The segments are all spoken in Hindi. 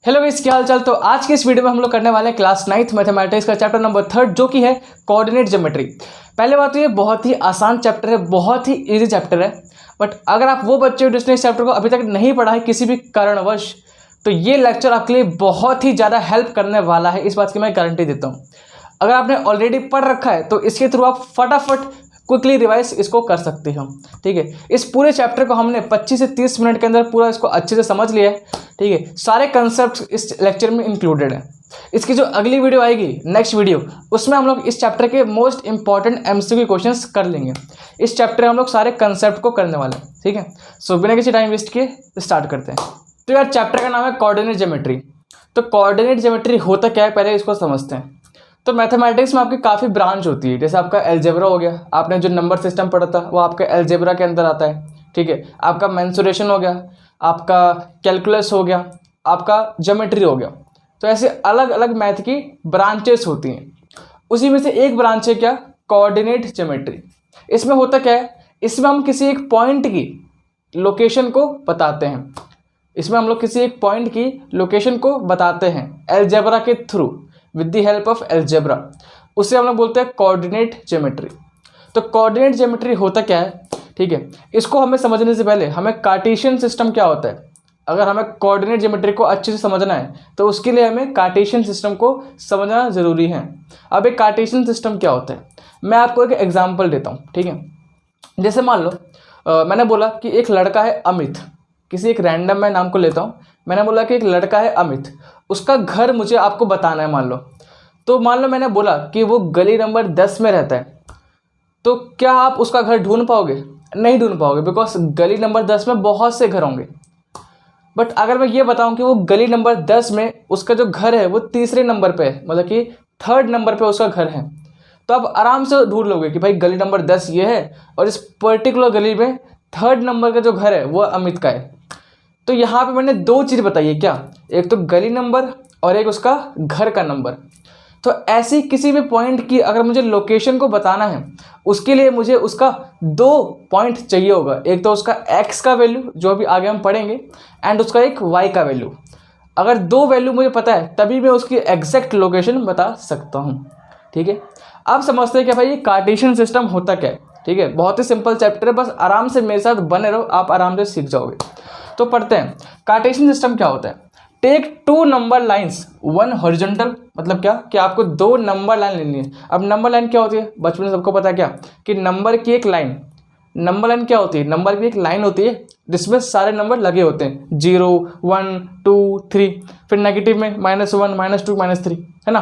हेलो गाइस, क्या हाल चाल। तो आज के इस वीडियो में हम लोग करने वाले हैं क्लास 9th मैथमेटिक्स का चैप्टर नंबर 3 जो कि है कोऑर्डिनेट ज्योमेट्री। पहले बात तो ये बहुत ही आसान चैप्टर है, बहुत ही इजी चैप्टर है। बट अगर आप वो बच्चे हो जिसने इस चैप्टर को अभी तक नहीं पढ़ा है किसी भी कारणवश, तो ये लेक्चर आपके लिए बहुत ही ज़्यादा हेल्प करने वाला है, इस बात की मैं गारंटी देता हूँ। अगर आपने ऑलरेडी पढ़ रखा है तो इसके थ्रू आप फटाफट क्विकली रिवाइज इसको कर सकते हो। ठीक है, इस पूरे चैप्टर को हमने 25 से 30 मिनट के अंदर पूरा इसको अच्छे से समझ लिया है। ठीक है, सारे कंसेप्ट इस लेक्चर में इंक्लूडेड है। इसकी जो अगली वीडियो आएगी, नेक्स्ट वीडियो, उसमें हम लोग इस चैप्टर के मोस्ट इंपॉर्टेंट एमसीक्यू क्वेश्चंस कर लेंगे। इस चैप्टर में हम लोग सारे कंसेप्ट को करने वाले हैं। ठीक है, सो बिना किसी टाइम वेस्ट किए स्टार्ट करते हैं। तो यार चैप्टर का नाम है कोऑर्डिनेट ज्योमेट्री। तो कोऑर्डिनेट ज्योमेट्री होता क्या है, पहले इसको समझते हैं। तो मैथमेटिक्स में आपकी काफ़ी ब्रांच होती है। जैसे आपका अलजेब्रा हो गया, आपने जो नंबर सिस्टम पढ़ा था वो आपके अलजेब्रा के अंदर आता है। ठीक है, आपका मेंसुरेशन हो गया, आपका कैलकुलस हो गया, आपका ज्योमेट्री हो गया। तो ऐसे अलग अलग मैथ की ब्रांचेस होती हैं। उसी में से एक ब्रांच है क्या, कोऑर्डिनेट ज्योमेट्री। इसमें होता क्या है, इसमें हम किसी एक पॉइंट की लोकेशन को बताते हैं। इसमें हम लोग किसी एक पॉइंट की लोकेशन को बताते हैं अलजेब्रा के through, with the help of algebra. उसे हम लोग बोलते हैं कोऑर्डिनेट ज्योमेट्री। तो कोऑर्डिनेट ज्योमेट्री होता क्या है, ठीक है, इसको हमें समझने से पहले हमें कार्टेशियन सिस्टम क्या होता है, अगर हमें कोऑर्डिनेट ज्योमेट्री को अच्छे से समझना है तो उसके लिए हमें कार्टेशियन सिस्टम को समझना ज़रूरी है। अब एक कार्टेशियन सिस्टम क्या होता है, मैं आपको एक एग्जाम्पल देता हूँ। ठीक है, जैसे मान लो मैंने बोला कि एक लड़का है अमित, किसी एक रैंडम मैं नाम को लेता हूँ। मैंने बोला कि एक लड़का है अमित, उसका घर मुझे आपको बताना है। मान लो, तो मान लो मैंने बोला कि वो गली नंबर 10 में रहता है। तो क्या आप उसका घर ढूंढ पाओगे? नहीं ढूंढ पाओगे, बिकॉज गली नंबर 10 में बहुत से घर होंगे। बट अगर मैं ये बताऊं कि वो गली नंबर 10 में उसका जो घर है वो तीसरे नंबर पे है, मतलब कि 3rd नंबर पे उसका घर है, तो आप आराम से ढूंढ लोगे कि भाई गली नंबर 10 ये है और इस पर्टिकुलर गली में 3rd नंबर का जो घर है वो अमित का है। तो यहाँ पे मैंने दो चीज़ बताई है क्या, एक तो गली नंबर और एक उसका घर का नंबर। तो ऐसी किसी भी पॉइंट की अगर मुझे लोकेशन को बताना है, उसके लिए मुझे उसका 2 पॉइंट चाहिए होगा। एक तो उसका x का वैल्यू जो अभी आगे हम पढ़ेंगे, एंड उसका एक y का वैल्यू। अगर 2 वैल्यू मुझे पता है तभी मैं उसकी एग्जैक्ट लोकेशन बता सकता हूँ। ठीक है, अब समझते हैं कि भाई ये कार्टेशियन सिस्टम होता क्या है। ठीक है, बहुत ही सिंपल चैप्टर है, बस आराम से मेरे साथ बने रहो, आप आराम से सीख जाओगे। तो पढ़ते हैं कार्टेशियन सिस्टम क्या होता है। टेक 2 नंबर लाइन्स, 1 हॉरिजॉन्टल, मतलब क्या कि आपको 2 नंबर लाइन लेनी है। अब नंबर लाइन क्या होती है, बचपन में सबको पता है क्या कि नंबर की एक लाइन, नंबर लाइन क्या होती है, नंबर की एक लाइन होती है जिसमें सारे नंबर लगे होते हैं, 0 1 2 3, फिर नेगेटिव में -1 -2 -3, है ना।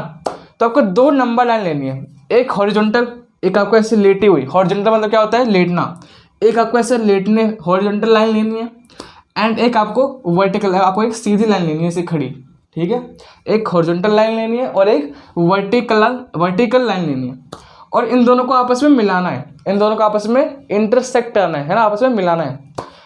तो आपको 2 नंबर लाइन लेनी है, एक हॉरिजॉन्टल, एक आपको ऐसे लेटी हुई। हॉरिजॉन्टल मतलब क्या होता है, लेटना। एक आपको ऐसे लेटने हॉरिजॉन्टल लाइन लेनी है, एंड एक आपको वर्टिकल, आपको एक सीधी लाइन लेनी है ऐसे खड़ी। ठीक है, एक हॉरिजॉन्टल लाइन लेनी है और एक वर्टिकल लाइन लेनी है, और इन दोनों को आपस में मिलाना है, इन दोनों को आपस में इंटरसेक्ट करना है ना, आपस में मिलाना है।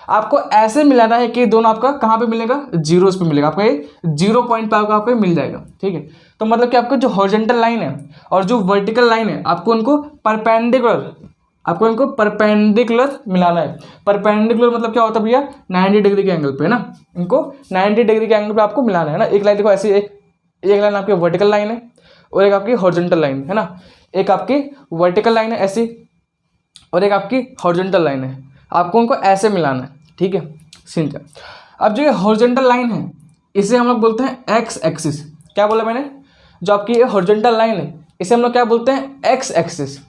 आपको ऐसे मिलाना है कि दोनों आपका कहाँ पे मिलेगा, जीरोस पे मिलेगा, आपका ये 0 पॉइंट पे आपको मिल जाएगा। ठीक है, तो मतलब कि आपको जो हॉरिजॉन्टल लाइन है और जो वर्टिकल लाइन है आपको उनको परपेंडिकुलर मिलाना है। परपेंडिकुलर मतलब क्या होता है भैया, 90 डिग्री के एंगल पे, है ना। इनको 90 डिग्री के एंगल पे आपको मिलाना है ना। एक लाइन देखो ऐसी, एक लाइन आपकी वर्टिकल लाइन है और एक आपकी हॉरिजॉन्टल लाइन है ना। एक आपकी वर्टिकल लाइन है ऐसी और एक आपकी हॉरिजॉन्टल लाइन है, आपको उनको ऐसे मिलाना है। ठीक है, सीन क्या। अब जो ये हॉरिजॉन्टल लाइन है इसे हम लोग बोलते हैं एक्स एक्सिस। क्या बोला मैंने, जो आपकी ये हॉरिजॉन्टल लाइन है इसे हम लोग क्या बोलते हैं, एक्स एक्सिस।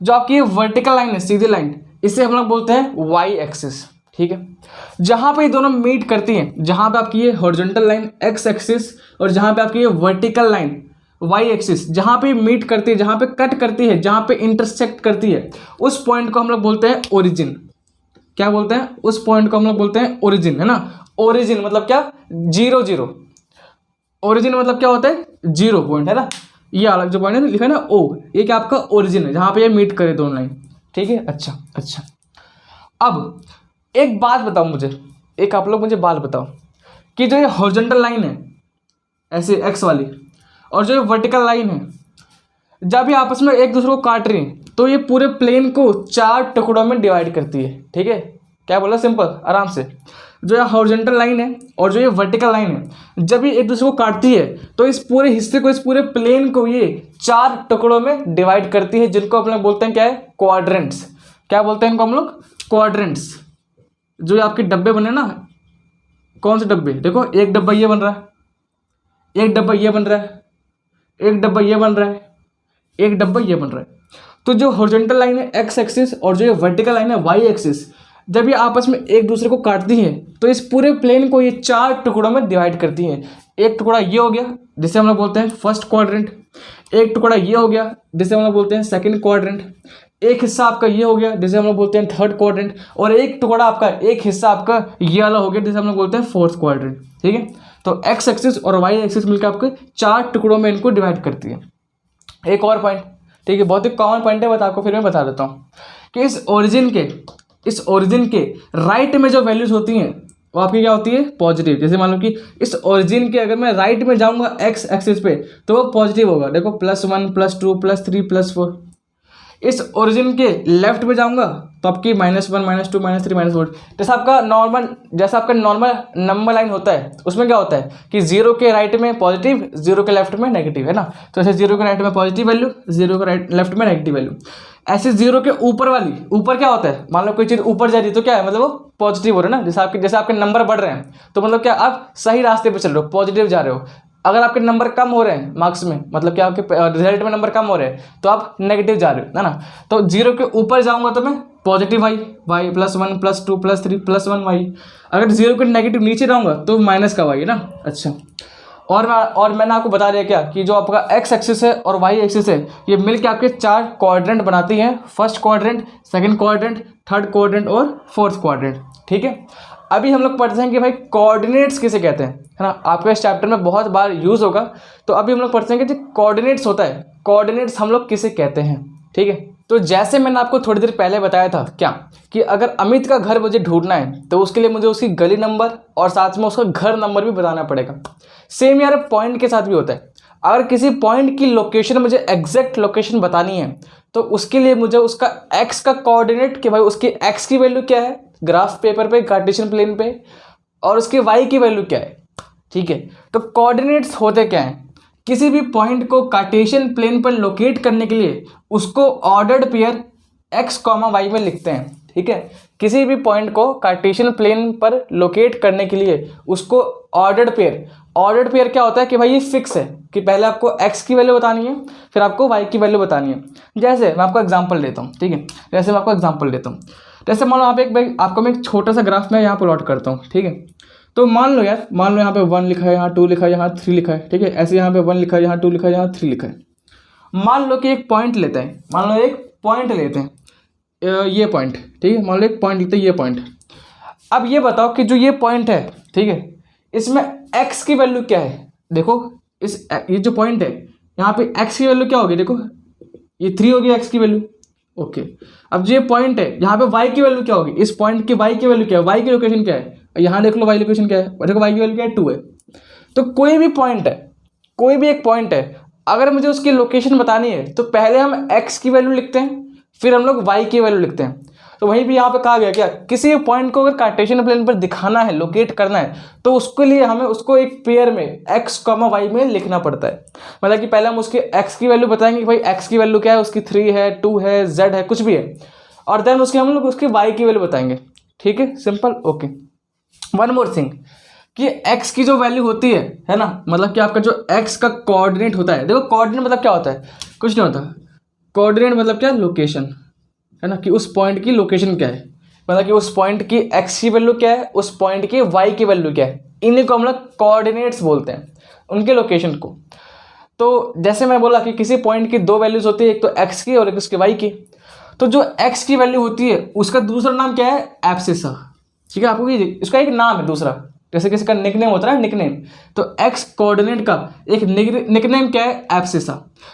जो आपकी वर्टिकल लाइन है, सीधी लाइन, इसे हम लोग बोलते हैं वाई एक्सिस। ठीक है, जहां पे ये दोनों मीट करती हैं, जहां पे आपकी ये हॉरिजॉन्टल लाइन एक्स एक्सिस और जहां पे आपकी ये वर्टिकल लाइन वाई एक्सिस, जहां पे मीट करती है, जहां पे कट करती है, जहां पे इंटरसेक्ट करती है, उस पॉइंट को हम लोग बोलते हैं ओरिजिन। क्या बोलते हैं, उस पॉइंट को हम लोग बोलते हैं ओरिजिन, है ना। ओरिजिन मतलब क्या, 0 0। ओरिजिन मतलब क्या होता है, 0 पॉइंट, है ना। ये अलग जो पॉइंट है लिखा है ना ओ, ये क्या आपका ओरिजिन है, जहां पे ये मीट करे दोनों लाइन। ठीक है, अच्छा। अब एक बात बताओ मुझे, एक आप लोग मुझे बात बताओ कि जो ये हॉरिजॉन्टल लाइन है ऐसे एक्स वाली और जो ये वर्टिकल लाइन है, जब ये आपस में एक दूसरे को काट रही है तो ये पूरे प्लेन को 4 टुकड़ों में डिवाइड करती है। ठीक है, क्या बोला, सिंपल आराम से। जो ये हॉरिजॉन्टल लाइन है और जो ये वर्टिकल लाइन है, जब ये एक दूसरे को काटती है तो इस पूरे हिस्से को, इस पूरे प्लेन को ये 4 टुकड़ों में डिवाइड करती है, जिनको हम लोग बोलते हैं क्या है, क्वाड्रेंट्स। क्या बोलते हैं इनको हम लोग, क्वाड्रेंट्स। जो ये आपके डब्बे बने ना, कौन से डब्बे, देखो एक डब्बा ये बन रहा है, एक डब्बा ये बन रहा है, एक डब्बा ये बन रहा है, एक डब्बा ये बन रहा है। तो जो हॉरिजॉन्टल लाइन है एक्स एक्सिस और जो ये वर्टिकल लाइन है वाई एक्सिस, जब ये आपस में एक दूसरे को काटती हैं तो इस पूरे प्लेन को ये 4 टुकड़ों में डिवाइड करती हैं। एक टुकड़ा ये हो गया जिसे हम लोग बोलते हैं फर्स्ट क्वाड्रेंट, एक टुकड़ा ये हो गया जिसे हम लोग बोलते हैं सेकंड क्वाड्रेंट, एक हिस्सा आपका ये हो गया जिसे हम लोग बोलते हैं थर्ड क्वाड्रेंट, और एक टुकड़ा आपका, एक हिस्सा आपका ये वाला हो गया जिसे हम लोग बोलते हैं फोर्थ क्वाड्रेंट। ठीक है, तो एक्स एक्सिस और वाई एक्सिस मिलकर आपके 4 टुकड़ों में इनको डिवाइड करती है। एक और पॉइंट, ठीक है, बहुत ही कॉमन पॉइंट है, आपको फिर मैं बता देता हूँ कि इस ओरिजिन के राइट में जो वैल्यूज होती हैं वो आपकी क्या होती है, पॉजिटिव। जैसे मान लो कि इस ओरिजिन के अगर मैं राइट में जाऊंगा एक्स एक्सिस पे तो वो पॉजिटिव होगा, देखो +1 +2 +3 +4। इस ओरिजिन के लेफ्ट में जाऊंगा तो आपकी -1 -2 -3 -4। जैसा आपका नॉर्मल नंबर लाइन होता है उसमें क्या होता है कि 0 के राइट में पॉजिटिव, 0 के लेफ्ट में नेगेटिव, है ना। तो ऐसे 0 के राइट में पॉजिटिव वैल्यू, 0 के लेफ्ट में नेगेटिव वैल्यू। ऐसे 0 के ऊपर वाली, ऊपर क्या होता है, मान लो कोई चीज़ ऊपर जा रही है तो क्या है, मतलब वो पॉजिटिव हो रहा है ना। जैसे आपके नंबर बढ़ रहे हैं तो मतलब क्या, आप सही रास्ते पर चल रहे हो, पॉजिटिव जा रहे हो। अगर आपके नंबर कम हो रहे हैं मार्क्स में, मतलब कि आपके रिजल्ट में नंबर कम हो रहे हैं तो आप नेगेटिव जा रहे हो, है ना। तो 0 के ऊपर जाऊंगा तो मैं पॉजिटिव y +1 +2 +3 +1 y। अगर 0 के नेगेटिव नीचे जाऊंगा तो माइनस का y, है ना। अच्छा, और मैंने आपको बता दिया क्या कि जो आपका एक्स एक्सिस है और वाई एक्सिस है ये मिलकर आपके 4 क्वाड्रेंट बनाती हैं, first quadrant, second quadrant, third quadrant और फोर्थ क्वाड्रेंट। ठीक है, अभी हम लोग पढ़ते हैं कि भाई कोऑर्डिनेट्स किसे कहते हैं, है ना। आपके इस चैप्टर में बहुत बार यूज़ होगा, तो अभी हम लोग पढ़ते हैं कि जो कोऑर्डिनेट्स होता है, कोऑर्डिनेट्स हम लोग किसे कहते हैं। ठीक है, तो जैसे मैंने आपको थोड़ी देर पहले बताया था क्या कि अगर अमित का घर मुझे ढूंढना है तो उसके लिए मुझे उसकी गली नंबर और साथ में उसका घर नंबर भी बताना पड़ेगा। सेम यार पॉइंट के साथ भी होता है। अगर किसी पॉइंट की लोकेशन, मुझे एग्जैक्ट लोकेशन बतानी है तो उसके लिए मुझे उसका एक्स का कोऑर्डिनेट, कि भाई उसकी एक्स की वैल्यू क्या है ग्राफ पेपर पे, कार्टेशियन प्लेन पे, और उसके वाई की वैल्यू क्या है। ठीक है, तो कोऑर्डिनेट्स होते क्या हैं, किसी भी पॉइंट को कार्टेशियन प्लेन पर लोकेट करने के लिए उसको ऑर्डर्ड पेयर x, y में लिखते हैं। ठीक है, किसी भी पॉइंट को कार्टेशियन प्लेन पर लोकेट करने के लिए उसको ऑर्डर्ड पेयर क्या होता है कि भाई ये फिक्स है कि पहले आपको x की वैल्यू बतानी है फिर आपको y की वैल्यू बतानी है। जैसे मैं आपको एग्जांपल देता हूँ, ठीक है, जैसे मान लो आपको मैं एक छोटा सा ग्राफ में यहाँ प्लॉट करता हूँ। ठीक है, तो मान लो यहाँ पे 1 लिखा है, यहाँ 2 लिखा है, यहाँ 3 लिखा है। ठीक है, ऐसे यहाँ पे 1 लिखा है, यहाँ 2 लिखा है, यहाँ 3 लिखा है। मान लो कि एक पॉइंट लेते हैं, ये पॉइंट, ठीक है, मान लो एक पॉइंट लेते हैं, ये पॉइंट। अब ये बताओ कि जो ये पॉइंट है, ठीक है, इसमें x की वैल्यू क्या है। देखो ये जो पॉइंट है यहाँ पे x की वैल्यू क्या होगी, देखो ये 3 होगी x की वैल्यू। ओके, अब जो ये पॉइंट है यहाँ पे y की वैल्यू क्या होगी, इस पॉइंट की y की वैल्यू क्या है, y की लोकेशन क्या है, यहाँ देख लो y लोकेशन क्या है, देखो y की वैल्यू क्या है 2 है। तो कोई भी एक पॉइंट है, अगर मुझे उसकी लोकेशन बतानी है तो पहले हम x की वैल्यू लिखते हैं फिर हम लोग y की वैल्यू लिखते हैं। तो वहीं भी यहाँ पे कहा गया क्या, किसी पॉइंट को अगर कार्टेशियन प्लेन पर दिखाना है, लोकेट करना है, तो उसके लिए हमें उसको एक पेयर में x, y में लिखना पड़ता है। मतलब कि पहले हम उसके x की वैल्यू बताएंगे कि भाई x की वैल्यू क्या है, उसकी 3 है, 2 है, z है, कुछ भी है, और देन उसके हम लोग उसकी y की वैल्यू बताएंगे। ठीक है, simple. Okay, one more thing कि x की जो वैल्यू होती है ना, मतलब कि आपका जो x का कोऑर्डिनेट होता है, देखो कोऑर्डिनेट मतलब क्या होता है, कुछ नहीं होता। कोऑर्डिनेट मतलब क्या, लोकेशन, है ना, कि उस पॉइंट की लोकेशन क्या है, मतलब कि उस पॉइंट की x की वैल्यू क्या है, उस पॉइंट की y की वैल्यू क्या है, इन्हीं को हम लोग कोऑर्डिनेट्स बोलते हैं, उनके लोकेशन को। तो जैसे मैं बोला कि किसी पॉइंट की 2 वैल्यूज होती है, एक तो x की और एक उसकी y की। तो जो x की वैल्यू होती है उसका दूसरा नाम क्या है, एब्सिसा। ठीक है, आपको इसका एक नाम है दूसरा, जैसे किसी का निकनेम होता है ना, निकनेम, तो x कोऑर्डिनेट का एक निकनेम क्या है, एब्सिसा।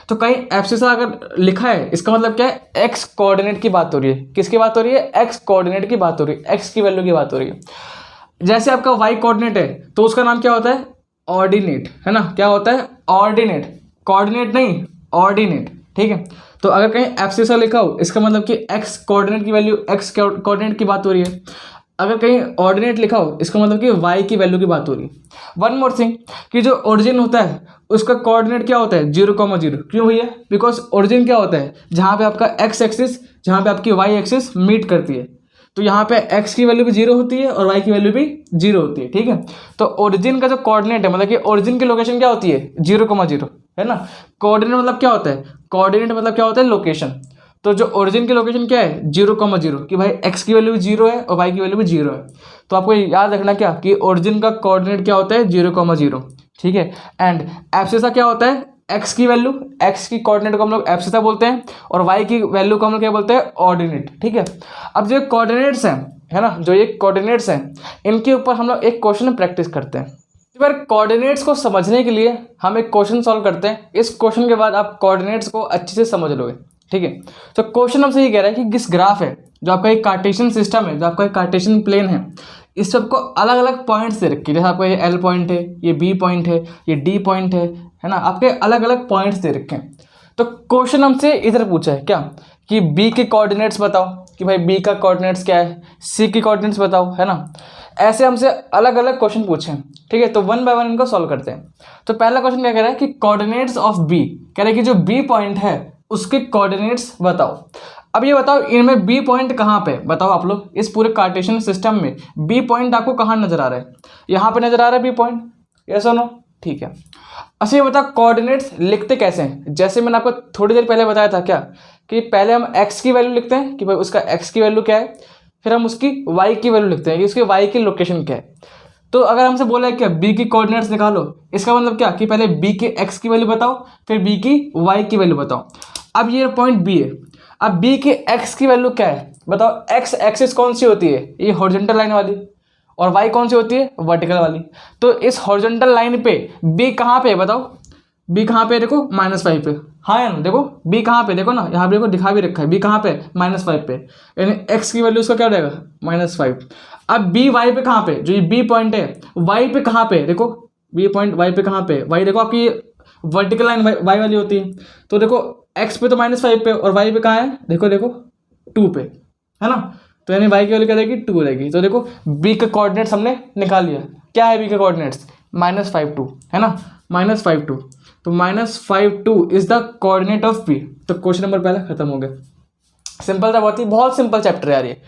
तो कहीं एब्सिसा अगर लिखा है इसका मतलब क्या है, x कोऑर्डिनेट की बात हो रही है। किसकी बात हो रही है, x कोऑर्डिनेट की बात हो रही है, x की वैल्यू की बात हो रही है। जैसे आपका y कोऑर्डिनेट है तो उसका नाम क्या होता है, ऑर्डिनेट, है ना। क्या होता है, ऑर्डिनेट, कोऑर्डिनेट नहीं, ऑर्डिनेट। ठीक है, तो अगर कहीं एब्सिसा लिखा हो इसका मतलब कि x कोऑर्डिनेट की वैल्यू, x कोऑर्डिनेट की बात हो रही है। अगर कहीं ऑर्डिनेट लिखा हो इसका मतलब कि y की वैल्यू की बात हो रही है। वन मोर थिंग कि जो ओरिजिन होता है उसका कोऑर्डिनेट क्या होता है 0,0। क्यों भैया? बिकॉज ओरिजिन क्या होता है जहाँ पे आपका x एक्सिस जहाँ पे आपकी y एक्सिस मीट करती है, तो यहाँ पे x की वैल्यू भी 0 होती है और y की वैल्यू भी 0 होती है। ठीक है, तो ओरिजिन का जो कोऑर्डिनेट है मतलब कि ओरिजिन की लोकेशन क्या होती है 0,0, है ना। कोऑर्डिनेट मतलब क्या होता है, कोऑर्डिनेट मतलब क्या होता है लोकेशन। तो जो ओरिजिन की लोकेशन क्या है 0,0 कि भाई x की वैल्यू भी 0 है और y की वैल्यू भी 0 है। तो आपको याद रखना क्या कि ओरिजिन का कोऑर्डिनेट क्या होता है 0,0। ठीक है, एंड एब्सिसा क्या होता है x की वैल्यू, x की कोऑर्डिनेट को हम लोग एब्सिसा बोलते हैं और y की वैल्यू को हम लोग क्या बोलते हैं ऑर्डिनेट। ठीक है, अब जो कोऑर्डिनेट्स हैं है ना, जो ये कोऑर्डिनेट्स हैं इनके ऊपर हम लोग एक क्वेश्चन प्रैक्टिस करते हैं। इस बार कोऑर्डिनेट्स को समझने के लिए हम एक क्वेश्चन सॉल्व करते हैं। इस क्वेश्चन के बाद आप कोऑर्डिनेट्स को अच्छे से समझ लोगे। ठीक है, तो क्वेश्चन हमसे ये कह रहा है कि किस ग्राफ है जो आपका एक कार्टेशियन सिस्टम है, जो आपका एक कार्टेशियन प्लेन है, इस सबको अलग अलग पॉइंट्स दे रखे, जैसे आपका ये L पॉइंट है, ये B पॉइंट है, ये D पॉइंट है ना, आपके अलग अलग पॉइंट्स दे रखे हैं। तो क्वेश्चन हमसे इधर पूछा है क्या कि B के कोऑर्डिनेट्स बताओ कि भाई B का कोऑर्डिनेट्स क्या है, C के कोऑर्डिनेट्स बताओ, है ना। ऐसे हमसे अलग अलग क्वेश्चन पूछे हैं। ठीक है, तो वन बाय वन इनको सॉल्व करते हैं। तो पहला क्वेश्चन क्या कह रहा है कि कोऑर्डिनेट्स ऑफ B, कह रहा है कि जो B पॉइंट है उसके कोऑर्डिनेट्स बताओ। अब ये बताओ इनमें बी पॉइंट कहाँ पे, बताओ आप लोग इस पूरे कार्टेशियन सिस्टम में बी पॉइंट आपको कहाँ नजर आ रहा है? यहाँ पे नजर आ रहा है बी पॉइंट, यस और नो? ठीक है, अच्छा ये बताओ कोऑर्डिनेट्स लिखते कैसे हैं? जैसे मैंने आपको थोड़ी देर पहले बताया था क्या कि पहले हम एक्स की वैल्यू लिखते हैं कि भाई उसका एक्स की वैल्यू क्या है, फिर हम उसकी वाई की वैल्यू लिखते हैं कि उसकी वाई की लोकेशन क्या है। तो अगर हमसे बोला है क्या बी की कोऑर्डिनेट्स निकालो, इसका मतलब क्या कि पहले बी के एक्स की वैल्यू बताओ फिर बी की वाई की वैल्यू बताओ। अब ये पॉइंट बी है, अब बी की एक्स की वैल्यू क्या है बताओ। एक्स एक्सिस कौन सी होती है, ये हॉरिजॉन्टल लाइन वाली, और वाई कौन सी होती है वर्टिकल वाली। तो इस हॉरिजॉन्टल लाइन पे बी कहाँ पे है बताओ, बी कहाँ पे देखो -5 पे, हाँ या ना, देखो बी कहाँ पे देखो ना, यहाँ पे देखो दिखा भी रखा है बी कहाँ पे -5 पे, यानी एक्स की वैल्यू उसका क्या हो जाएगा -5। अब बी वाई पे कहाँ पे, जो ये बी पॉइंट है वाई पे कहाँ पे देखो, बी पॉइंट वाई पे कहाँ पे, वाई देखो आपकी वर्टिकल लाइन वाई वाली होती है। तो देखो एक्स पे तो -5 पे और वाई पे कहाँ है देखो देखो 2 पे, है ना। तो यानी वाई की वैल्यू क्या रहेगी 2 रहेगी। तो देखो बी का कोऑर्डिनेट्स हमने निकाल लिया, क्या है बी का कोऑर्डिनेट्स -5 2, है ना, -5 2। तो -5 2 is the coordinate of B. तो क्वेश्चन नंबर पहला खत्म हो गया। सिंपल था, बहुत सिंपल चैप्टर है यार ये।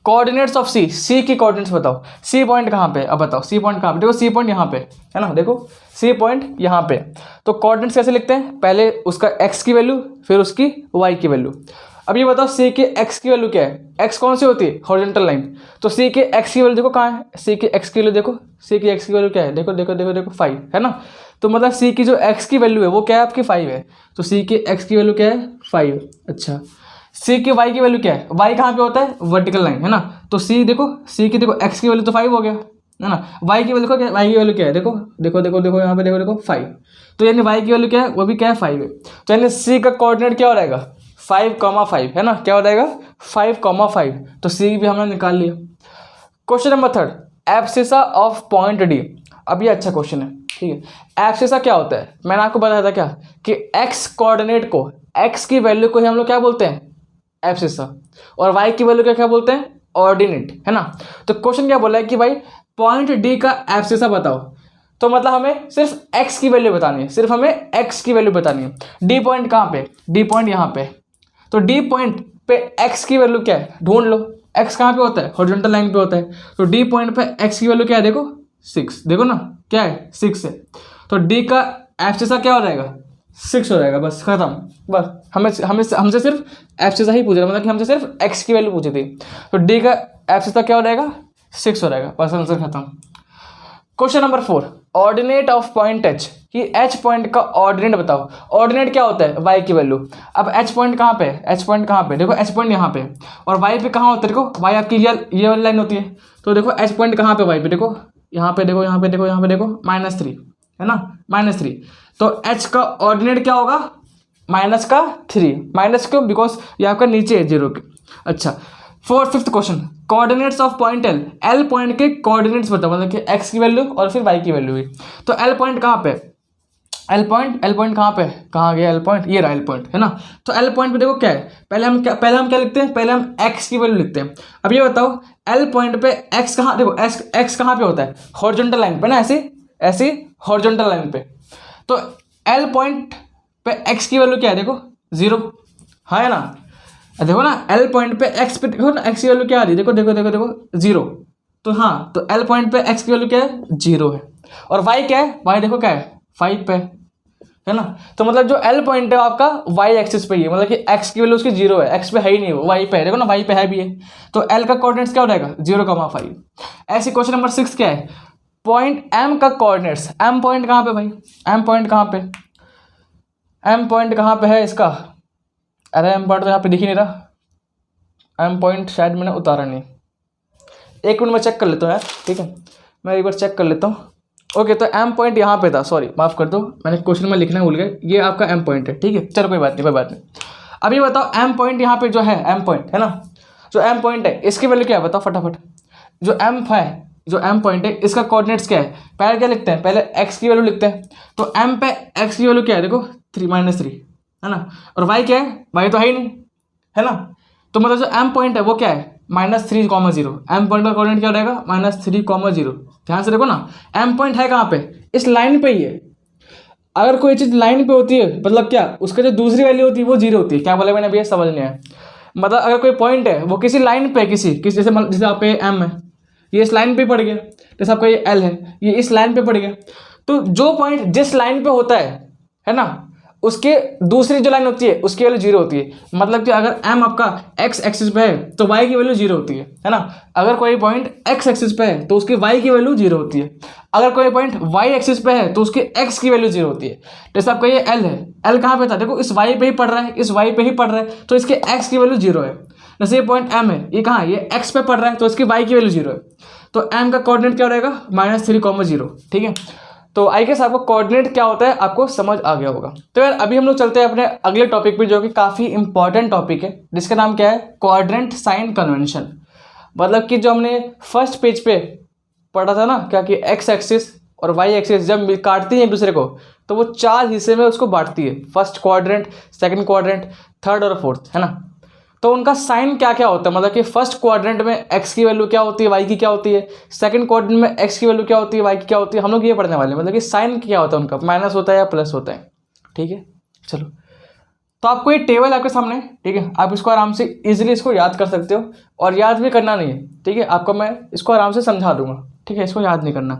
कोऑर्डिनेट्स ऑफ सी, सी की कोऑर्डिनेट्स बताओ। सी पॉइंट कहाँ पे, अब बताओ सी पॉइंट कहाँ पे, देखो सी पॉइंट यहाँ पे है ना, देखो सी पॉइंट यहाँ पे। तो कोऑर्डिनेट्स कैसे लिखते हैं, पहले उसका एक्स की वैल्यू फिर उसकी वाई की वैल्यू। अब ये बताओ सी के एक्स की वैल्यू क्या है, एक्स कौन सी होती है हॉरिजॉन्टल लाइन। तो सी के एक्स की वैल्यू देखो कहाँ है, सी के एक्स की वैल्यू देखो, सी की एक्स की वैल्यू क्या है देखो देखो देखो देखो 5, है ना। तो मतलब सी की जो एक्स की वैल्यू है वो क्या है आपकी 5 है। तो सी के एक्स की वैल्यू क्या है 5। अच्छा सी की वाई की वैल्यू क्या है, वाई कहाँ पे होता है वर्टिकल लाइन, है ना। तो सी देखो, सी की देखो एक्स की वैल्यू तो 5 हो गया, है ना। वाई की वैल्यू देखो क्या, वाई की वैल्यू क्या है देखो देखो देखो देखो यहाँ पे देखो देखो 5। तो यानी वाई की वैल्यू क्या है वो भी क्या है 5 है। तो यानी सी का कोऑर्डिनेट क्या हो जाएगा 5,5, है ना, क्या हो जाएगा 5,5। तो सी भी हमने निकाल लिया। Question number 3, abscissa of point D. अब ये अच्छा क्वेश्चन है, ठीक है। एब्सिसा क्या होता है, मैंने आपको बताया था क्या कि एक्स कोऑर्डिनेट को, एक्स की वैल्यू को ही हम लोग क्या बोलते हैं एब्सिसा, और वाई की वैल्यू क्या बोलते हैं ऑर्डिनेट, है ना। तो क्वेश्चन क्या बोला है कि भाई पॉइंट डी का एब्सिसा बताओ। तो मतलब हमें सिर्फ एक्स की वैल्यू बतानी है, सिर्फ हमें एक्स की वैल्यू बतानी है। डी पॉइंट कहाँ पे, डी पॉइंट यहाँ पे। तो डी पॉइंट पे एक्स की वैल्यू क्या है ढूंढ लो, एक्स कहाँ पे होता है हॉरिजॉन्टल लाइन पे होता है। तो डी पॉइंट पे एक्स की वैल्यू क्या है देखो 6, देखो ना क्या है 6 है। तो डी का एब्सिसा क्या हो जाएगा 6 हो जाएगा, बस खत्म। बस हमसे सिर्फ एब्सिसा ही पूछ रहा, मतलब कि हमसे सिर्फ एक्स की वैल्यू पूछी थी। तो डी का एब्सिसा क्या हो जाएगा 6 हो जाएगा, बस आंसर खत्म। Question number 4, ordinate of point H, कि एच पॉइंट का ऑर्डिनेट बताओ। ऑर्डिनेट क्या होता है वाई की वैल्यू। अब एच पॉइंट कहाँ पे, एच पॉइंट कहाँ पे देखो, एच पॉइंट यहाँ पे, और वाई पे कहाँ होता है देखो, वाई आपकी ये वाली लाइन होती है। तो देखो एच पॉइंट कहाँ पे वाई पे देखो, यहाँ पे देखो, यहाँ पे देखो, यहाँ पे देखो -3, है ना, -3। तो एच का ऑर्डिनेट क्या होगा -3, माइनस क्यों, बिकॉज ये आपका नीचे है 0 के। अच्छा 5th question, coordinates of point L, L point के कोऑर्डिनेट्स बताओ, मतलब कि एक्स की वैल्यू और फिर वाई की वैल्यू भी। तो एल पॉइंट कहाँ पे, एल पॉइंट कहाँ पे, कहाँ गया एल पॉइंट, ये रहा एल पॉइंट, है ना। तो एल पॉइंट पे देखो क्या है, पहले हम क्या लिखते हैं, पहले हम एक्स की वैल्यू लिखते हैं। अब ये बताओ एल पॉइंट पे एक्स कहाँ, देखो एक्स कहाँ पे होता है, हॉरिजॉन्टल लाइन पे ना, ऐसी हॉरिजॉन्टल लाइन पे। तो एल पॉइंट पे एक्स की वैल्यू क्या है, देखो 0, हाँ है ना। देखो ना एल पॉइंट पे एक्स पे, देखो ना एक्स की वैल्यू क्या आ रही है, देखो 0। तो हाँ, तो एल पॉइंट पे एक्स की वैल्यू क्या है, 0 है। और वाई क्या है, वाई देखो क्या है, 5 पे, है ना। तो मतलब जो एल पॉइंट है आपका वाई एक्सिस पे ही है, मतलब कि एक्स की वैल्यू उसकी 0 है, एक्स पे है ही नहीं, वो वाई पे है, देखो ना वाई पे है भी है। तो एल का कोऑर्डिनेट्स क्या हो जाएगा, 0,5। ऐसे क्वेश्चन नंबर 6 क्या है, पॉइंट एम का कोऑर्डिनेट्स, एम पॉइंट कहाँ पे भाई, एम पॉइंट कहाँ पे, एम पॉइंट कहाँ पे है इसका, अरे एम पॉइंट तो यहाँ पे दिख ही नहीं रहा, एम पॉइंट शायद मैंने उतारा नहीं, एक मिनट में चेक कर लेता हूँ यार, ठीक है, मैं एक बार चेक कर लेता हूँ। ओके, तो एम पॉइंट यहाँ पे था, सॉरी माफ़ कर दो, मैंने क्वेश्चन में लिखना भूल गया, ये आपका एम पॉइंट है, ठीक है, चलो कोई बात नहीं। अब ये बताओ एम पॉइंट यहाँ पे जो है, एम पॉइंट है ना, जो एम पॉइंट है इसकी वैल्यू क्या है बताओ फटाफट। जो एम पॉइंट है इसका कोऑर्डिनेट्स क्या है, पहले क्या लिखते हैं, पहले एक्स की वैल्यू लिखते हैं। तो एम पे एक्स की वैल्यू क्या है, देखो 3 है ना। और वाई क्या है, वाई तो है ही नहीं, है ना। तो मतलब जो एम पॉइंट है वो क्या है, -3,0। एम पॉइंट का कोऑर्डिनेट क्या हो जाएगा, -3,0। ध्यान से देखो ना, एम पॉइंट है कहाँ पे, इस लाइन पे ही है। अगर कोई चीज़ लाइन पे होती है मतलब क्या, उसका जो दूसरी वैल्यू होती है वो 0 होती है। क्या बोला मैंने अभी, समझ नहीं आया। मतलब अगर कोई पॉइंट है वो किसी लाइन पे, किसी जैसे आपका ये एम है, ये इस लाइन पे पड़ गया, जैसे आपका ये एल है, ये इस लाइन पे पड़ गया। तो जो पॉइंट जिस लाइन पे होता है ना, उसके दूसरी जो लाइन होती है उसकी वैल्यू 0 होती है। मतलब कि अगर एम आपका एक्स एक्सिस पे है तो वाई की वैल्यू 0 होती है ना। अगर कोई पॉइंट एक्स एक्सिस पे है तो उसकी वाई की वैल्यू 0 होती है। अगर कोई पॉइंट वाई एक्सिस पे है तो उसकी एक्स की वैल्यू 0 होती है। जैसे आपका ये एल है, एल कहाँ पे था, देखो इस वाई पे ही पड़ रहा है, इस वाई पे ही पड़ रहा है, तो इसके एक्स की वैल्यू 0 है। जैसे ये पॉइंट एम है, ये कहाँ है, ये एक्स पे पड़ रहा है, तो इसकी वाई की वैल्यू 0 है। तो एम का कोऑर्डिनेट क्या रहेगा, -3,0, ठीक है। तो आई गेस आपको कोऑर्डिनेट क्या होता है आपको समझ आ गया होगा। तो यार अभी हम लोग चलते हैं अपने अगले टॉपिक पे, जो कि काफ़ी इंपॉर्टेंट टॉपिक है, जिसका नाम क्या है, क्वाड्रेंट साइन कन्वेंशन। मतलब कि जो हमने फर्स्ट पेज पे पढ़ा था ना, क्या कि एक्स एक्सिस और वाई एक्सिस जब काटती है एक दूसरे को तो वो 4 हिस्से में उसको बांटती है, first quadrant, second quadrant, third और फोर्थ, है ना। तो उनका साइन क्या क्या होता है, मतलब कि फर्स्ट क्वाड्रेंट में एक्स की वैल्यू क्या होती है, वाई की क्या होती है, सेकंड क्वाड्रेंट में एक्स की वैल्यू क्या होती है, वाई की क्या होती है, हम लोग ये पढ़ने वाले हैं। मतलब कि साइन क्या होता है उनका, माइनस होता है या प्लस होता है, ठीक है। चलो, तो आपको ये टेबल आपके सामने है, ठीक है, आप इसको आराम से इजीली इसको याद कर सकते हो, और याद भी करना नहीं है, ठीक है, आपको मैं इसको आराम से समझा दूंगा, ठीक है, इसको याद नहीं करना।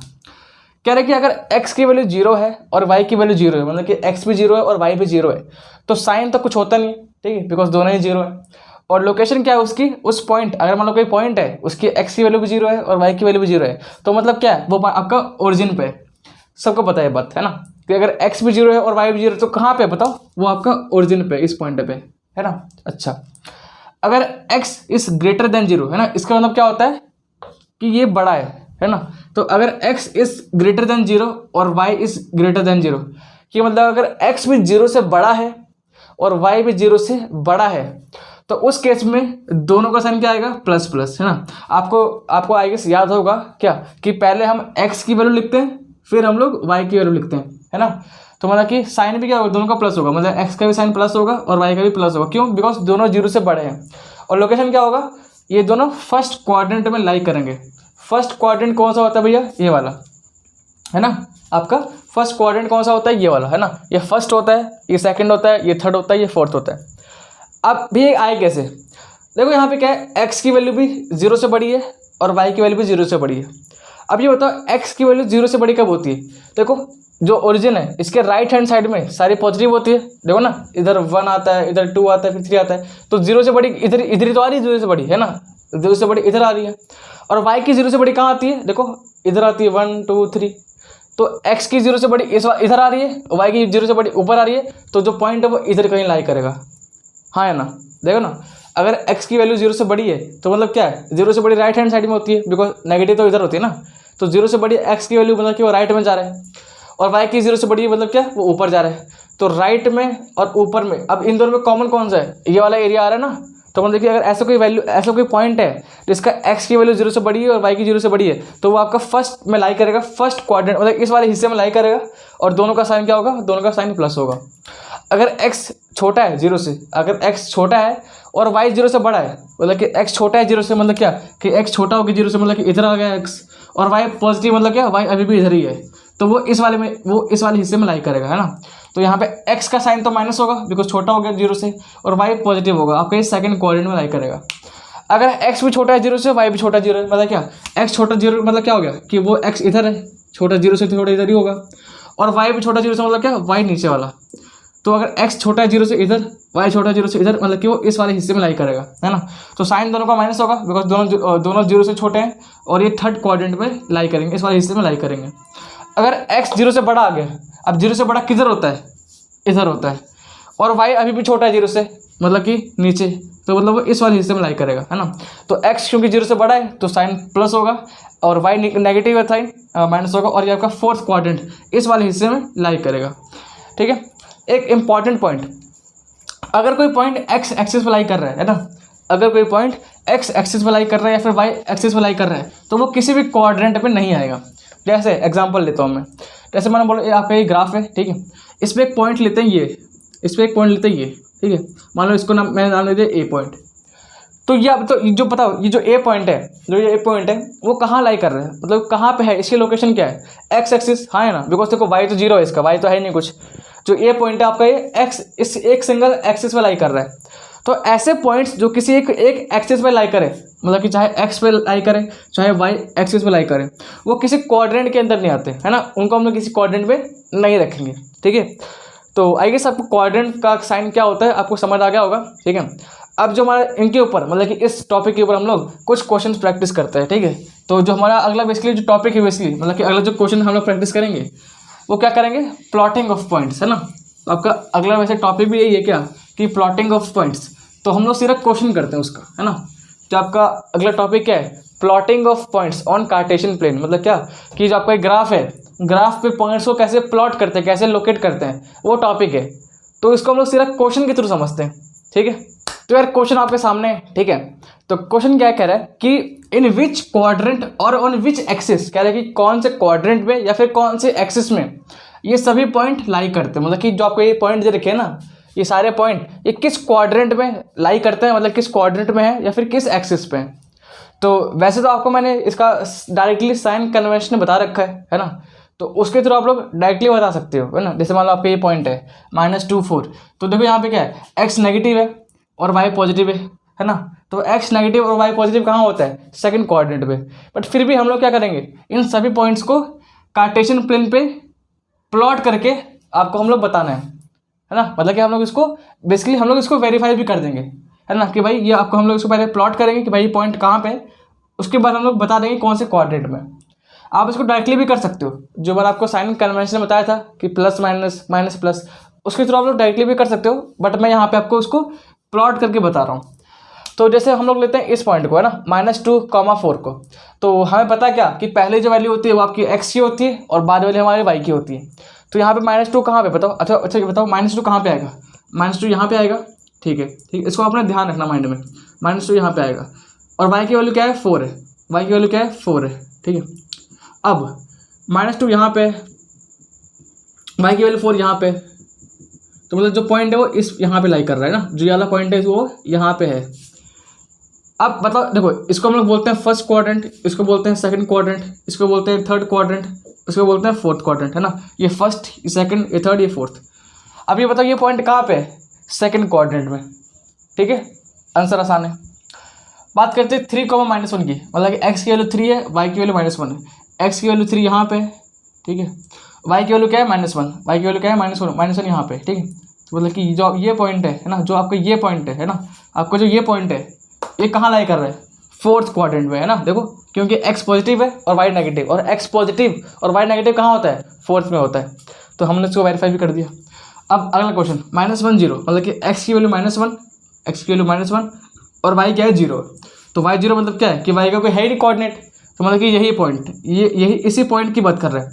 कह रहे कि अगर x की वैल्यू 0 है और y की वैल्यू 0 है, मतलब कि x भी 0 है और y भी 0 है, तो साइन तो कुछ होता नहीं है, ठीक है, बिकॉज दोनों ही 0 है। और लोकेशन क्या है उसकी, उस पॉइंट, अगर मान लो कोई पॉइंट है उसकी x की वैल्यू भी 0 है और y की वैल्यू भी 0 है, तो मतलब क्या है, वो आपका ओरिजिन पे है। सबको पता है बात, है ना, कि अगर x भी 0 है और y भी 0 है तो कहाँ पे बताओ, वो आपका ओरिजिन पे, इस पॉइंट पे, है ना। अच्छा, अगर x इज ग्रेटर देन 0, है ना, इसका मतलब क्या होता है कि ये बड़ा है ना। तो अगर x इज ग्रेटर देन 0 और y इज ग्रेटर देन 0, कि मतलब अगर x भी 0 से बड़ा है और y भी 0 से बड़ा है, तो उस केस में दोनों का साइन क्या आएगा, प्लस प्लस, है ना। आपको आई गेस याद होगा क्या, कि पहले हम x की वैल्यू लिखते हैं, फिर हम लोग y की वैल्यू लिखते हैं, है ना। तो मतलब कि साइन भी क्या होगा, दोनों का प्लस होगा, मतलब x का भी साइन प्लस होगा और y का भी प्लस होगा। क्यों, बिकॉज दोनों 0 से बड़े हैं। और लोकेशन क्या होगा, ये दोनों फर्स्ट क्वाड्रेंट में लाई करेंगे। फर्स्ट क्वाड्रेंट कौन सा होता है भैया, ये वाला, है ना। आपका फर्स्ट क्वाड्रेंट कौन सा होता है, ये वाला, है ना। ये फर्स्ट होता है, ये सेकंड होता है, ये थर्ड होता है, ये फोर्थ होता है। अब भी आए कैसे, देखो यहाँ पे क्या है, x की वैल्यू भी 0 से बड़ी है और y की वैल्यू भी 0 से बड़ी है। अब ये बताओ x की वैल्यू 0 से बड़ी कब होती है, देखो जो ओरिजिन है इसके राइट हैंड साइड में सारी पॉजिटिव होती है, देखो ना, इधर 1 आता है, इधर 2 आता है, फिर 3 आता है, तो 0 से बड़ी इधर ही तो आ रही है, 0 से बड़ी, है ना, 0 से बड़ी इधर आ रही है। और y की 0 से बड़ी कहाँ आती है, देखो इधर आती है 1 2 3, तो x की 0 से बड़ी इधर आ रही है, y की 0 से बड़ी ऊपर आ रही है, तो जो पॉइंट है वो इधर कहीं लाई करेगा, हाँ है ना। देखो ना, अगर x की वैल्यू 0 से बड़ी है तो मतलब क्या है, 0 से बड़ी राइट हैंड साइड में होती है, बिकॉज नेगेटिव तो इधर होती है ना। तो 0 से बड़ी x की वैल्यू मतलब कि वो राइट में जा रहा है, और y की 0 से बड़ी मतलब क्या, वो ऊपर जा रहा है। तो राइट में और ऊपर में, अब इन दोनों में कॉमन कौन सा है, ये वाला एरिया आ रहा है ना, तो मतलब देखिए अगर ऐसा कोई वैल्यू, ऐसा कोई पॉइंट है जिसका x की वैल्यू 0 से बड़ी है और y की 0 से बड़ी है, तो वो आपका फर्स्ट में लाई करेगा, फर्स्ट क्वाड्रेंट मतलब इस वाले हिस्से में लाई करेगा, और दोनों का साइन क्या होगा, दोनों का साइन प्लस होगा। अगर x छोटा है 0 से, अगर x छोटा है और y 0 से बड़ा है, मतलब कि x छोटा है 0 से मतलब क्या कि x छोटा होगा 0 से मतलब कि इधर आ गया x, और y पॉजिटिव मतलब क्या y अभी भी इधर ही है, तो वो इस वाले हिस्से में लाई करेगा, है ना। तो यहाँ पे x का साइन तो माइनस होगा बिकॉज छोटा हो गया 0 से, और y पॉजिटिव होगा, आपका ये सेकंड क्वाड्रेंट में लाई करेगा। अगर x भी छोटा है 0 से, y भी छोटा 0 है, मतलब क्या x छोटा 0 मतलब क्या हो गया कि वो x इधर है, छोटा 0 से छोटा इधर ही होगा, और y भी छोटा 0 से मतलब क्या y नीचे वाला। तो अगर x छोटा है 0 से इधर, y छोटा 0 से इधर, मतलब कि वो इस वाले हिस्से में लाई करेगा, है ना। तो साइन दोनों का माइनस होगा बिकॉज दोनों 0 से छोटे हैं, और ये थर्ड क्वाड्रेंट में लाई करेंगे, इस वाले हिस्से में लाई करेंगे। अगर x 0 से बड़ा आ गया, अब 0 से बड़ा किधर होता है, इधर होता है, और y अभी भी छोटा है 0 से मतलब कि नीचे, तो मतलब वो इस वाले हिस्से में लाई करेगा, है ना। तो x क्योंकि 0 से बड़ा है तो साइन प्लस होगा, और y नेगेटिव है साइन माइनस होगा, और ये आपका फोर्थ क्वाड्रेंट इस वाले हिस्से में लाई करेगा। ठीक है, एक इंपॉर्टेंट पॉइंट, अगर कोई पॉइंट x एक्सिस पर लाई कर रहा है ना, अगर कोई पॉइंट x एक्सिस पर लाई कर रहा है या फिर y एक्सिस पर लाई कर रहा है, तो वो किसी भी क्वाड्रेंट पे नहीं आएगा। जैसे एग्जांपल लेता हूँ मैं, जैसे मैंने बोला आपका ये ग्राफ है, ठीक है, इस पर एक पॉइंट लेते हैं ये, इस पर एक पॉइंट लेते हैं ये, ठीक है, मान लो इसको मैंने नाम ले दिया ए पॉइंट। तो ये अब तो जो बताओ ये जो ए पॉइंट है, वो कहाँ लाई कर रहा है, मतलब कहाँ पे है, इसकी लोकेशन क्या है, एक्स एक्सिस, हाँ है ना, बिकॉज देखो वाई तो 0 है, इसका वाई तो है नहीं कुछ, जो ए पॉइंट है आपका ये एक्स इस एक सिंगल एक्सिस पे लाई कर रहा है। तो ऐसे पॉइंट्स जो किसी एक एक्सिस पे लाई करे, मतलब कि चाहे एक्स पे लाई करे चाहे वाई एक्सिस पे लाई करे, वो किसी क्वाड्रेंट के अंदर नहीं आते, है ना, उनको हम लोग किसी क्वाड्रेंट में नहीं रखेंगे। ठीक है, तो आई गेस आपको क्वाड्रेंट का साइन क्या होता है आपको समझ आ गया होगा। ठीक है, अब जो हमारा इनके ऊपर मतलब कि इस टॉपिक के ऊपर हम लोग कुछ क्वेश्चंस प्रैक्टिस करते हैं। ठीक है, तो जो हमारा अगला बेसिकली जो टॉपिक है, बेसिकली मतलब कि अगला जो क्वेश्चन हम लोग प्रैक्टिस करेंगे वो क्या करेंगे, प्लॉटिंग ऑफ पॉइंट्स, है ना। तो आपका अगला वैसे टॉपिक भी यही है क्या कि प्लॉटिंग ऑफ पॉइंट्स, तो हम लोग सिर्फ क्वेश्चन करते हैं उसका, है ना। तो आपका अगला टॉपिक क्या है, plotting of points on Cartesian plane, मतलब क्या कि जो आपका एक ग्राफ है, ग्राफ पे पॉइंट्स को कैसे प्लॉट करते हैं, कैसे लोकेट करते हैं, वो टॉपिक है। तो इसको हम लोग सिर्फ क्वेश्चन के थ्रू समझते हैं। ठीक है, तो यार क्वेश्चन आपके सामने है। ठीक है, तो क्वेश्चन क्या कह रहा है कि इन विच क्वाड्रेंट और ऑन विच एक्सिस, कह रहा है कि कौन से क्वाड्रेंट में या फिर कौन से एक्सिस में ये सभी पॉइंट लाई करते हैं, मतलब कि जो आपको ये पॉइंट जो रखे ना, ये सारे पॉइंट ये किस क्वाड्रेंट में लाई करते हैं, मतलब किस क्वाड्रेंट में है या फिर किस एक्सिस पे है। तो वैसे तो आपको मैंने इसका डायरेक्टली साइन कन्वेंशन बता रखा है ना, तो उसके थ्रू आप लोग डायरेक्टली बता सकते हो, है ना। जैसे मान लो आपका ये पॉइंट है -2 4, तो देखो यहाँ पे क्या है, x नेगेटिव है और y पॉजिटिव है ना। तो x नेगेटिव और y पॉजिटिव कहाँ होता है, सेकंड क्वाड्रेंट पे। बट फिर भी हम लोग क्या करेंगे, इन सभी पॉइंट्स को कार्टेशियन प्लेन पे प्लॉट करके आपको हम लोग बताना है ना। मतलब कि हम लोग इसको बेसिकली हम लोग इसको वेरीफाई भी कर देंगे, है ना, कि भाई ये आपको हम लोग इसको पहले प्लॉट करेंगे कि भाई ये पॉइंट कहाँ पे है, उसके बाद हम लोग बता देंगे कौन से क्वाड्रेंट में। आप इसको डायरेक्टली भी कर सकते हो, जो मैंने आपको साइन कन्वेंशन में बताया था कि प्लस माइनस माइनस प्लस, उसके थ्रू आप लोग डायरेक्टली भी कर सकते हो, बट मैं यहाँ पे आपको उसको प्लॉट करके बता रहा हूँ। तो जैसे हम लोग लेते हैं इस पॉइंट को, है ना, -2, 4 को, तो हमें पता क्या कि पहले जो वैल्यू होती है वो आपकी x की होती है और बाद वाली हमारी y की होती है। तो यहाँ पे -2 कहाँ पे बताओ, अच्छा ये बताओ -2 कहाँ पे आएगा, -2 यहाँ पे आएगा। ठीक है, इसको अपना ध्यान रखना माइंड में, -2 यहाँ पे आएगा, और y की वैल्यू क्या है 4 है, y की वैल्यू क्या है 4 है। ठीक है, अब -2 यहाँ पे, y की वैल्यू 4 यहाँ पे, तो मतलब जो पॉइंट है वो इस यहाँ पे लाई कर रहा है ना, जो ये वाला पॉइंट है वो यहाँ पे है। अब बताओ, देखो इसको हम लोग बोलते हैं फर्स्ट क्वाड्रेंट, इसको बोलते हैं सेकंड क्वाड्रेंट, इसको बोलते हैं थर्ड क्वाड्रेंट, इसको बोलते हैं फोर्थ क्वाड्रेंट, है ना। ये फर्स्ट, ये सेकंड, ये थर्ड, ये फोर्थ। अब ये बताओ ये पॉइंट कहाँ पे है, सेकंड क्वाड्रेंट में। ठीक है, आंसर आसान है। बात करते हैं 3, -1 की, मतलब कि x की वैल्यू 3 है, y की वैल्यू -1 है। x की वैल्यू 3 यहाँ पे है, ठीक है, y की वैल्यू क्या है -1, y की वैल्यू क्या है -1 यहाँ पे। ठीक है, तो मतलब कि जो ये पॉइंट है ना, जो आपका ये पॉइंट है ना, आपका जो ये पॉइंट है ये कहाँ लाई कर रहा है, फोर्थ क्वाड्रेंट में, है ना। देखो क्योंकि x पॉजिटिव है और y नेगेटिव, और x पॉजिटिव और y नेगेटिव कहाँ होता है, फोर्थ में होता है। तो हमने इसको वेरीफाई भी कर दिया। अब अगला क्वेश्चन, -1 0, मतलब कि x की वैल्यू -1, x की वैल्यू -1 और y क्या है 0। तो y 0 मतलब क्या है कि y का कोई है ही नहीं कोऑर्डिनेट, तो मतलब कि यही पॉइंट, यही इसी पॉइंट की बात कर रहा है।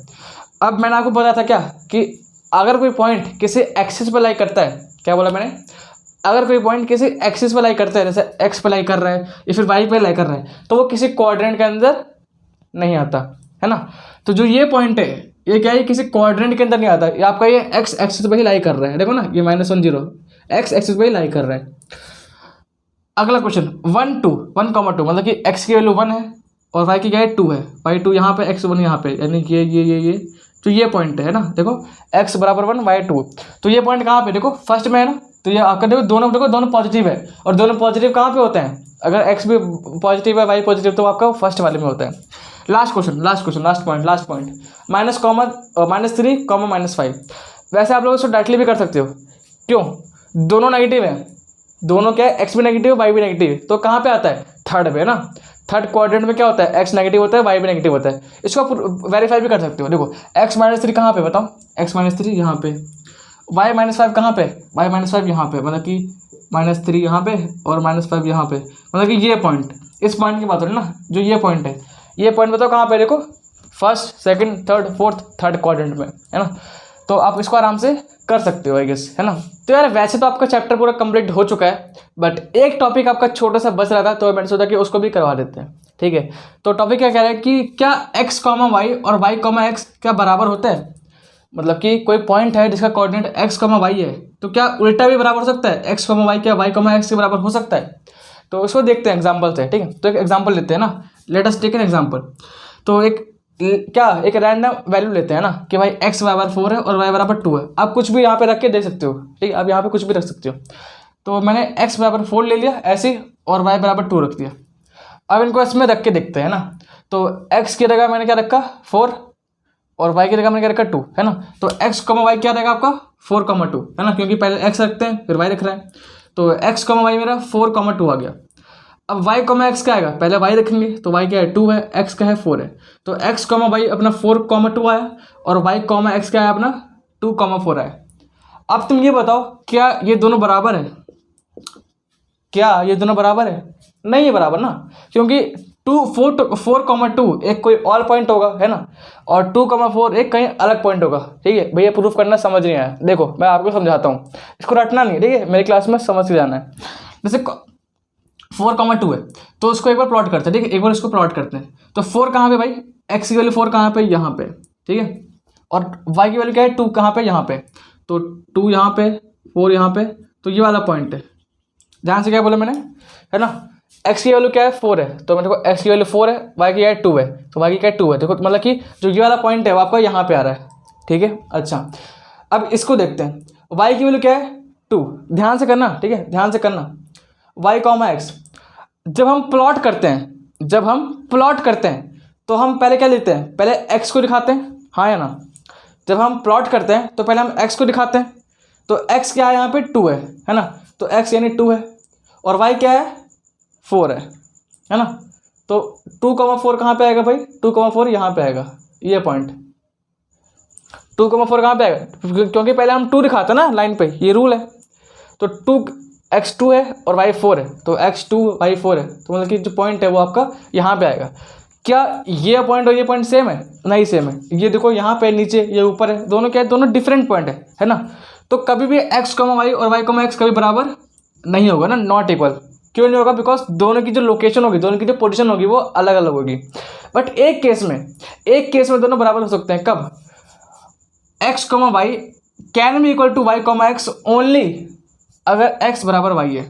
अब मैंने आपको बताया था क्या कि अगर कोई पॉइंट किसी एक्सिस पर लाई करता है, क्या बोला मैंने, अगर कोई पॉइंट किसी एक्सिस पे लाई करता है, जैसे एक्स पे लाई कर रहा है या फिर वाई पे लाई कर रहा है, तो वो किसी कोऑर्डिनेट के अंदर नहीं आता, है ना। तो जो ये पॉइंट है ये क्या है, किसी कोऑर्डिनेट के अंदर नहीं आता, ये आपका ये एक्स एक्सिस पे ही लाई कर रहा है, देखो ना ये -1 0 एक्स एक्सिस पे ही लाई कर रहा है। अगला क्वेश्चन 1 2 1,2 मतलब कि एक्स की वैल्यू 1 है और वाई की क्या है 2 है, वाई 2 यहाँ पे एक्स 1 यहाँ पे, यानी कि ये तो ये पॉइंट है ना, देखो x बराबर 1 y 2, तो ये पॉइंट कहाँ पे देखो फर्स्ट में है ना, तो ये आपका देखो दोनों पॉजिटिव है, और दोनों पॉजिटिव कहाँ पे होते हैं, अगर x भी पॉजिटिव है y पॉजिटिव तो आपका फर्स्ट वाले में होता है। Last point -3, -5। वैसे आप लोग इसको डायरेक्टली भी कर सकते हो, क्यों, दोनों नेगेटिव है, दोनों क्या है, x भी नेगेटिव है y भी नेगेटिव है, तो कहाँ पे आता है थर्ड पे, है ना। थर्ड क्वाड्रेंट में क्या होता है, x नेगेटिव होता है y भी नेगेटिव होता है। इसको आप वेरीफाई भी कर सकते हो, देखो x -3 कहाँ पे बताओ, x -3 यहाँ पे, y -5 कहाँ पे, y -5 यहाँ पे, मतलब कि -3 यहाँ पे और -5 यहाँ पे, मतलब कि ये पॉइंट, इस पॉइंट की बात हो रही है ना, जो ये पॉइंट है, ये पॉइंट बताओ कहाँ पे, देखो first second third fourth third quadrant में, है ना। तो आप इसको आराम से कर सकते हो आई गेस, है ना। तो यार वैसे तो आपका चैप्टर पूरा कंप्लीट हो चुका है, बट एक टॉपिक आपका छोटा सा बच रहा था, तो मैंने सोचा कि उसको भी करवा देते हैं, ठीक है। तो टॉपिक क्या कह रहा है कि क्या x, y और y, x क्या बराबर होता है, मतलब कि कोई पॉइंट है जिसका कोऑर्डिनेट x, y है, तो क्या उल्टा भी बराबर हो सकता है, x, y क्या y, x के बराबर हो सकता है। तो उसको देखते हैं एग्जाम्पल से, ठीक है। तो एक एग्जाम्पल लेते हैं ना, let us take an example. तो एक रैंडम वैल्यू लेते हैं ना कि भाई x बराबर 4 है और y बराबर 2 है। आप कुछ भी यहाँ पे रख के देख सकते हो, ठीक है, आप यहाँ पे कुछ भी रख सकते हो। तो मैंने x बराबर 4 ले लिया ऐसे, और y बराबर 2 रख दिया। अब इनको इसमें रख के देखते हैं ना, तो x की जगह मैंने क्या रखा 4 और y की जगह मैंने क्या रखा 2, है ना। तो x, y क्या रहेगा आपका 4, 2, है ना, क्योंकि पहले x रखते हैं फिर y रख रहे हैं, तो x, y मेरा 4, 2 आ गया। अब y, x क्या आएगा, पहले y रखेंगे, तो y क्या है 2 है, x क्या है 4 है, तो x, y अपना 4, 2 आया, और y, x क्या है अपना 2, 4 आया। अब तुम ये बताओ क्या ये दोनों बराबर है, क्या ये दोनों बराबर है, नहीं है बराबर ना, क्योंकि 4, 2 एक कोई और पॉइंट होगा, है ना, और 2, 4 एक कहीं अलग पॉइंट होगा, ठीक है। भैया प्रूफ करना समझ नहीं आया, देखो मैं आपको समझाता हूँ, इसको रटना नहीं, ठीक है, मेरी क्लास में समझ के जाना है। जैसे 4, 2 है, तो उसको एक बार प्लॉट करते हैं, ठीक है, एक बार इसको प्लॉट करते हैं। तो 4 कहाँ पे भाई, x की वैल्यू 4 कहाँ पे, यहाँ पे, ठीक है, और y की वैल्यू क्या है 2 कहाँ पे, यहाँ पे, तो 2 यहाँ पे 4 यहाँ पे, तो ये वाला पॉइंट है। ध्यान से क्या बोला मैंने, है ना, x की वैल्यू क्या है 4 है, तो मैंने देखो x की वैल्यू 4 है, y की क्या है 2 है, तो y की क्या है 2 है, देखो मतलब कि जो ये वाला पॉइंट है वो आपका यहाँ पे आ रहा है, ठीक है। अच्छा अब इसको देखते हैं, y की वैल्यू क्या है 2, ध्यान से करना, ठीक है, ध्यान से करना, y, x जब हम प्लॉट करते हैं तो हम पहले क्या लेते हैं, पहले x को दिखाते हैं, हाँ या ना। जब हम प्लॉट करते हैं तो पहले हम x को दिखाते हैं, तो x क्या है यहाँ पे 2 है ना, तो x यानी 2 है, और y क्या है 4 है ना। तो 2, 4 कहाँ पे आएगा भाई, 2, 4 यहाँ पे आएगा, ये पॉइंट 2, 4 कहाँ पे आएगा, क्योंकि पहले हम 2 दिखाते हैं ना लाइन पे, ये रूल है। तो 2x 2 है और y 4 है, तो x 2 y 4 है, तो मतलब कि जो पॉइंट है वो आपका यहाँ पे आएगा। क्या ये पॉइंट और ये पॉइंट सेम है, नहीं सेम है, ये देखो यहाँ पे नीचे ये ऊपर है, दोनों क्या है, दोनों डिफरेंट पॉइंट है ना। तो कभी भी x, y और y, x कभी बराबर नहीं होगा ना, नॉट इक्वल। क्यों नहीं होगा, बिकॉज दोनों की जो लोकेशन होगी, दोनों की जो पोजीशन होगी वो अलग अलग होगी। बट एक केस में दोनों बराबर हो सकते हैं, कब, x, y can be equal to y, x only अगर x बराबर y है,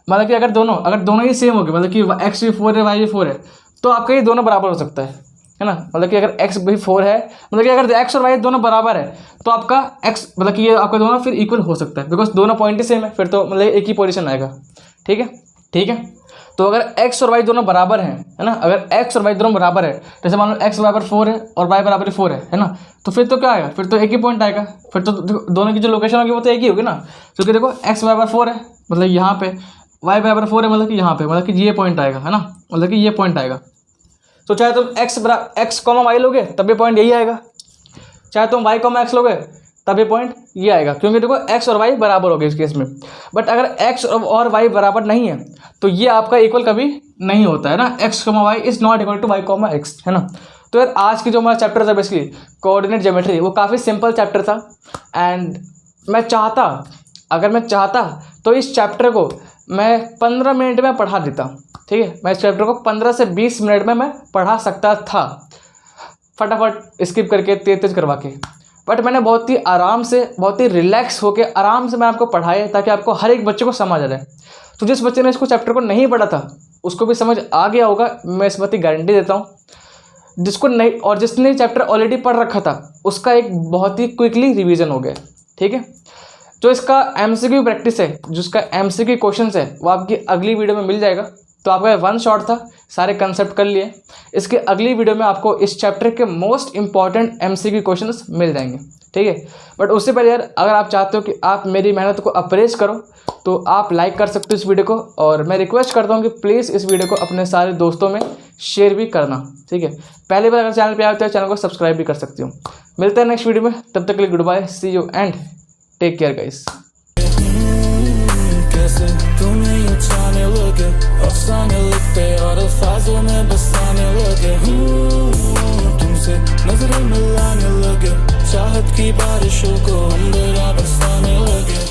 मतलब कि अगर दोनों ही सेम होगी, मतलब कि x भी 4 है y भी 4 है, तो आपका ये दोनों बराबर हो सकता है ना। मतलब कि अगर x भी 4 है, मतलब कि अगर x और y दोनों बराबर है, तो आपका x मतलब कि ये आपका दोनों फिर इक्वल हो सकता है, बिकॉज दोनों पॉइंट ही सेम है, फिर तो मतलब एक ही पोजीशन आएगा, ठीक है। तो अगर x और y दोनों बराबर हैं, है ना, अगर x और y दोनों बराबर है, जैसे मान लो x बराबर 4 है और y बराबर 4 है ना, तो फिर तो क्या आएगा, फिर तो एक ही पॉइंट आएगा, फिर तो दोनों की जो लोकेशन होगी वो तो एक ही होगी ना। क्योंकि देखो x बराबर 4 है मतलब यहाँ पे, y बराबर 4 है मतलब कि यहाँ पे, मतलब कि ये पॉइंट आएगा, है ना, मतलब कि ये पॉइंट आएगा। तो चाहे तुम x, y लोगे तब भी पॉइंट यही आएगा, चाहे तुम y, x लोगे तब ये पॉइंट ये आएगा, क्योंकि देखो x और y बराबर हो गए इस केस में। बट अगर x और y बराबर नहीं है तो ये आपका इक्वल कभी नहीं होता है ना, x, y is not equal to y, x, है ना। तो यार आज की जो हमारा चैप्टर था बेसिकली कोऑर्डिनेट ज्योमेट्री, वो काफ़ी सिंपल चैप्टर था, एंड मैं चाहता अगर मैं चाहता तो इस चैप्टर को मैं 15 मिनट में पढ़ा देता, ठीक है। मैं इस चैप्टर को 15 से 20 मिनट में मैं पढ़ा सकता था, फटाफट स्किप करके तेज तेज करवा के। बट मैंने बहुत ही आराम से, बहुत ही रिलैक्स होके आराम से मैं आपको पढ़ाया, ताकि आपको हर एक बच्चे को समझ आ जाए। तो जिस बच्चे ने इसको चैप्टर को नहीं पढ़ा था उसको भी समझ आ गया होगा, मैं इस बात की गारंटी देता हूँ। जिसको नहीं, और जिसने चैप्टर ऑलरेडी पढ़ रखा था उसका एक बहुत ही क्विकली रिवीजन हो गया, ठीक है। जो इसका एमसीक्यू प्रैक्टिस है, जिसका एमसीक्यू क्वेश्चंस है, वो आपकी अगली वीडियो में मिल जाएगा। तो आपका वन शॉट था, सारे कंसेप्ट कर लिए। इसके अगली वीडियो में आपको इस चैप्टर के मोस्ट इंपॉर्टेंट एमसीक्यू क्वेश्चंस मिल जाएंगे, ठीक है। बट उससे पहले यार, अगर आप चाहते हो कि आप मेरी मेहनत को अप्रेज करो तो आप लाइक कर सकते हो इस वीडियो को, और मैं रिक्वेस्ट करता हूँ कि प्लीज़ इस वीडियो को अपने सारे दोस्तों में शेयर भी करना, ठीक है। पहली बार अगर चैनल पे आए तो चैनल को सब्सक्राइब भी कर सकती हूँ। मिलते हैं नेक्स्ट वीडियो में, तब तक के लिए good bye, see you and take care guys. कैसे तुम्हें यूं छाने लगे, अफसाने लिखते और अल्फाजों में बसाने लगे। तुमसे नजरें मिलाने लगे, चाहत की बारिशों को अंधेरा बरसाने लगे।